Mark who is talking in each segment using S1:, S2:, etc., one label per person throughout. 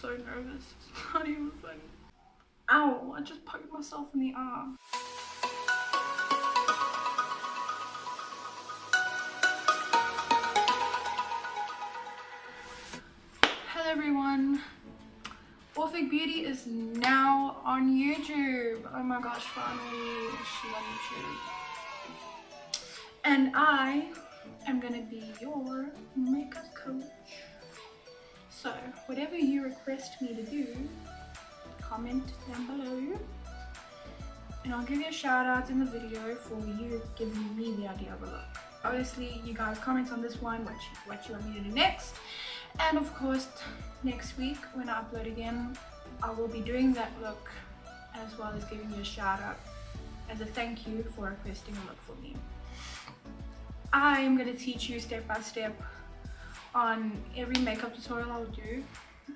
S1: so nervous. It's not even funny. Ow, I just poked myself in the arm. Hello everyone. Orphic Beauty is now on YouTube. Oh my gosh, finally she's on YouTube. And I am gonna be your makeup coach. So whatever you request me to do, comment down below and I'll give you a shout out in the video for you giving me the idea of a look. Obviously you guys comment on this one what you want me to do next, and of course next week when I upload again I will be doing that look as well as giving you a shout out as a thank you for requesting a look for me. I am going to teach you step by step on every makeup tutorial I'll do,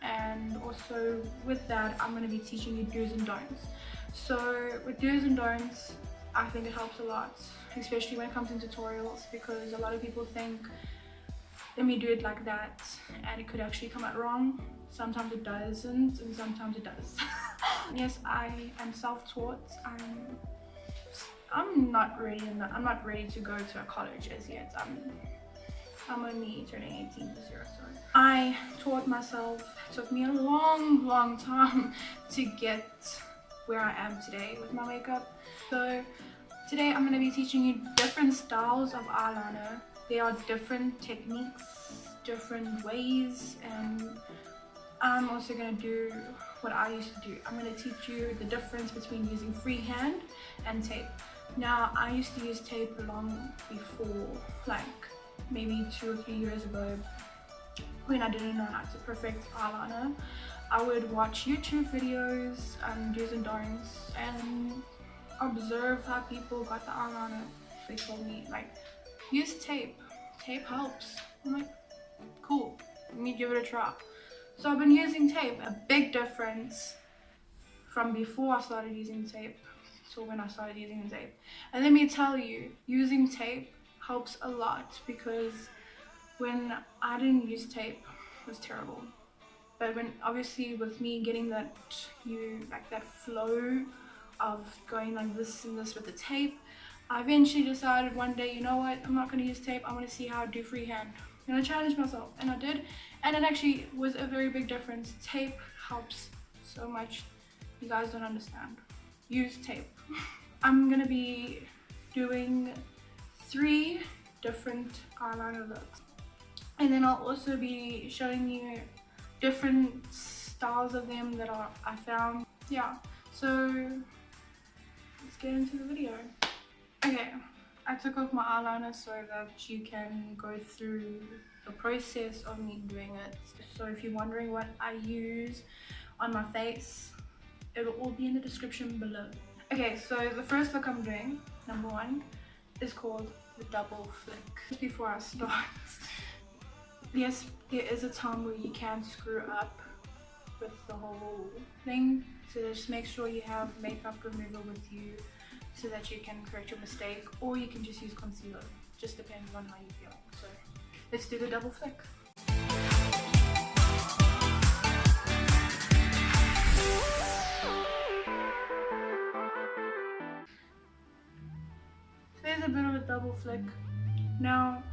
S1: and also with that I'm going to be teaching you do's and don'ts. So with do's and don'ts, I think it helps a lot, especially when it comes to tutorials, because a lot of people think let me do it like that and it could actually come out wrong. Sometimes it doesn't and sometimes it does. Yes, I am self-taught. I'm not ready to go to a college as yet. I'm only turning 18 this year, so I taught myself. It took me a long time to get where I am today with my makeup. So today I'm going to be teaching you different styles of eyeliner. There are different techniques, different ways, and I'm also going to do what I used to do. I'm going to teach you the difference between using freehand and tape. Now I used to use tape long before, like maybe 2 or 3 years ago, when I didn't know how to perfect eyeliner. I would watch YouTube videos and do's and don'ts and observe how people got the eyeliner. They told me like, use tape helps. I'm like, cool, let me give it a try. So I've been using tape. A big difference from before I started using tape to when I started using tape. And let me tell you, using tape helps a lot, because when I didn't use tape it was terrible. But when obviously with me getting that that flow of going like this and this with the tape, I eventually decided one day, you know what, I'm not going to use tape, I'm going to see how I do freehand. And I challenged myself, and I did, and it actually was a very big difference. Tape helps so much, you guys don't understand. Use tape. I'm going to be doing 3 different eyeliner looks, and then I'll also be showing you different styles of them that I found. Yeah, so let's get into the video. Okay, I took off my eyeliner so that you can go through the process of me doing it. So if you're wondering what I use on my face, it'll all be in the description below. Okay, so the first look I'm doing, number 1, is called the double flick. Just before I start, yes, there is a time where you can screw up with the whole thing, so just make sure you have makeup remover with you so that you can correct your mistake, or you can just use concealer. Just depends on how you feel. So let's do the double flick. There's a bit of a double flick. Now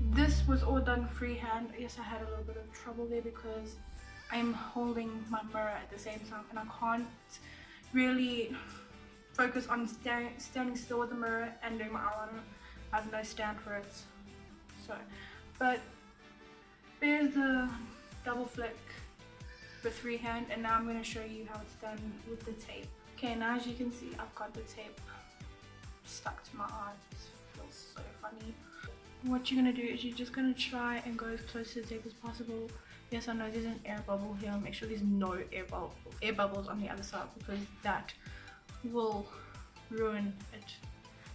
S1: this was all done freehand. Yes, I had a little bit of trouble there because I'm holding my mirror at the same time and I can't really focus on standing still with the mirror and doing my eyeliner. I have no stand for it. So, but there's the double flick with freehand, and now I'm going to show you how it's done with the tape. Okay, now as you can see, I've got the tape stuck to my eyes. It feels so funny. What you're going to do is you're just going to try and go as close to the tape as possible. Yes, I know there's an air bubble here. Make sure there's no air bubbles on the other side, because that will ruin it,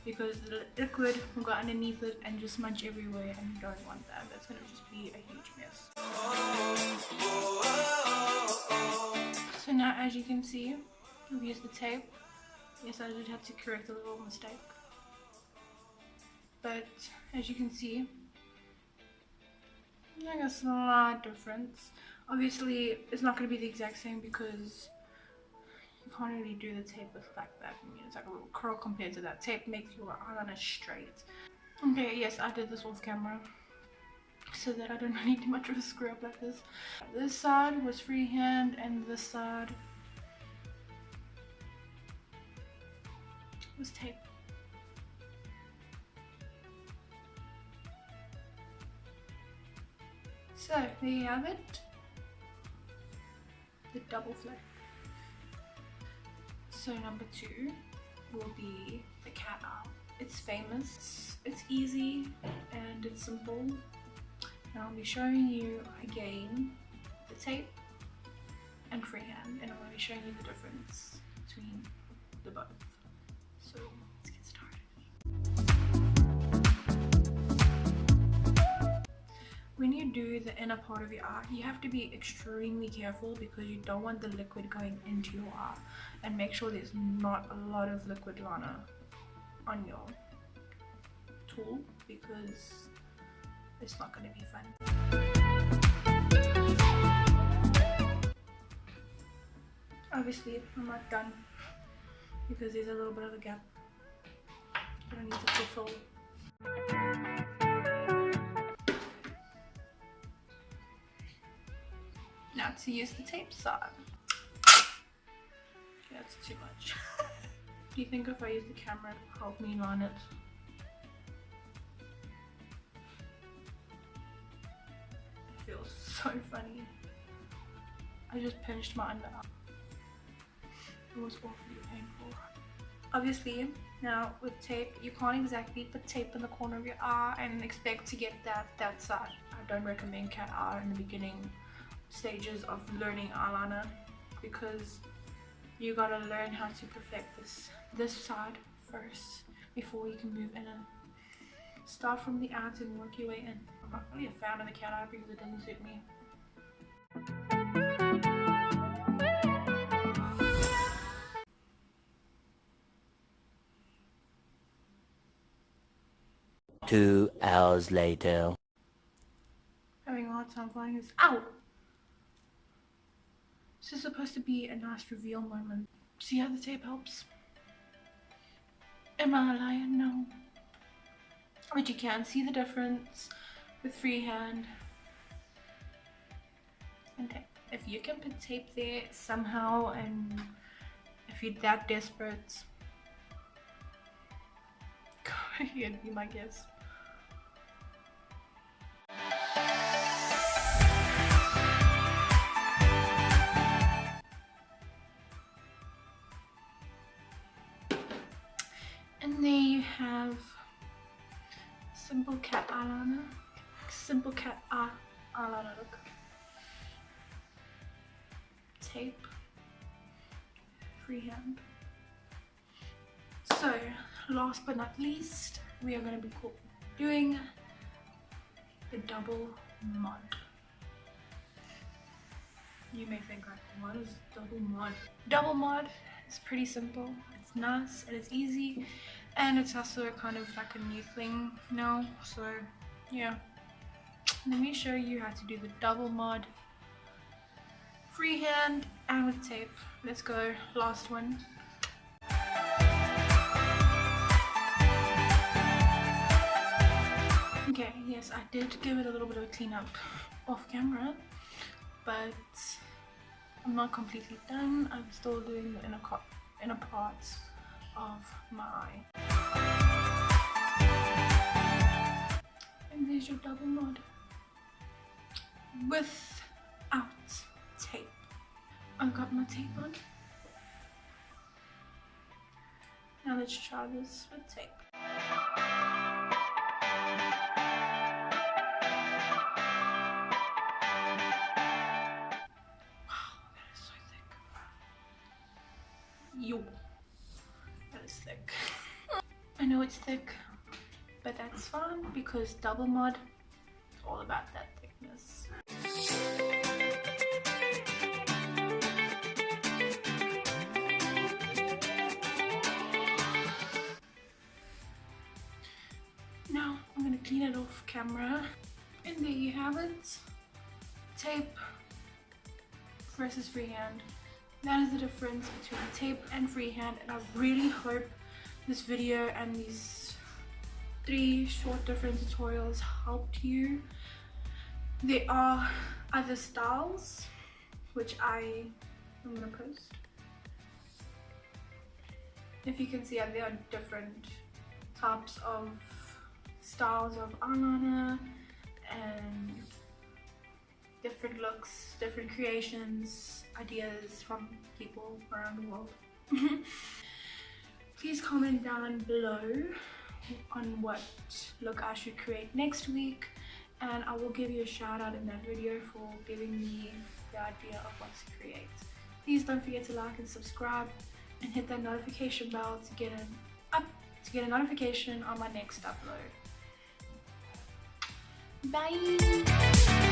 S1: because the liquid will go underneath it and just smudge everywhere, and you don't want that. That's going to just be a huge mess. So now as you can see, I've used the tape. Yes, I did have to correct a little mistake, but as you can see, like a slight difference. Obviously it's not going to be the exact same because you can't really do the tape with like that. I mean, it's like a little curl compared to that. Tape makes your eyeliner straight. Okay, yes, I did this off camera so that I don't really do much of a screw up like this. This side was freehand and this side was tape. So there you have it, the double flick. So number 2 will be the cat eye. It's famous, it's easy, and it's simple. And I'll be showing you again the tape and freehand, and I'm going to be showing you the difference between the both. So let's get started. When you do the inner part of your eye, you have to be extremely careful because you don't want the liquid going into your eye, and make sure there's not a lot of liquid liner on your tool because it's not going to be fun. Obviously I'm not done because there's a little bit of a gap that I need to fill. Now to use the tape side. Okay, that's too much. Do you think if I use the camera it will help me line it? It feels so funny. I just pinched my under eye. It was awfully painful. Obviously, now with tape, you can't exactly put tape in the corner of your eye and expect to get that side. I don't recommend cat eye in the beginning stages of learning eyeliner because you gotta learn how to perfect this side first before you can move in and start from the outs and work your way in. I'm not really a fan of the cat eye because it doesn't suit me.
S2: Two hours later.
S1: Having a hard time finding this. Ow! This is supposed to be a nice reveal moment. See how the tape helps? Am I a liar? No. But you can see the difference with freehand and tape. If you can put tape there somehow, and if you're that desperate, go ahead, be my guest. And there you have simple cat eyeliner. Simple cat eyeliner look. Tape. Freehand. So, last but not least, we are going to be doing the double mod. You may think, like, what is double mod? Double mod is pretty simple. It's nice and it's easy, and it's also kind of like a new thing now. So yeah, let me show you how to do the double mod freehand and with tape. Let's go. Last one. Okay, yes, I did give it a little bit of a clean up off camera, but I'm not completely done. I'm still doing the inner parts of my eye. And there's your double mod without tape. I've got my tape on. Now let's try this with tape. Yo, that is thick. I know it's thick, but that's fine because double mod is all about that thickness. Now I'm gonna clean it off camera, and there you have it. Tape versus freehand. That is the difference between tape and freehand, and I really hope this video and these 3 short different tutorials helped you. There are other styles which I'm gonna post. If you can see, there are different types of styles of eyeliner and different looks, different creations, ideas from people around the world. Please comment down below on what look I should create next week, and I will give you a shout out in that video for giving me the idea of what to create. Please don't forget to like and subscribe and hit that notification bell to get a notification on my next upload. Bye!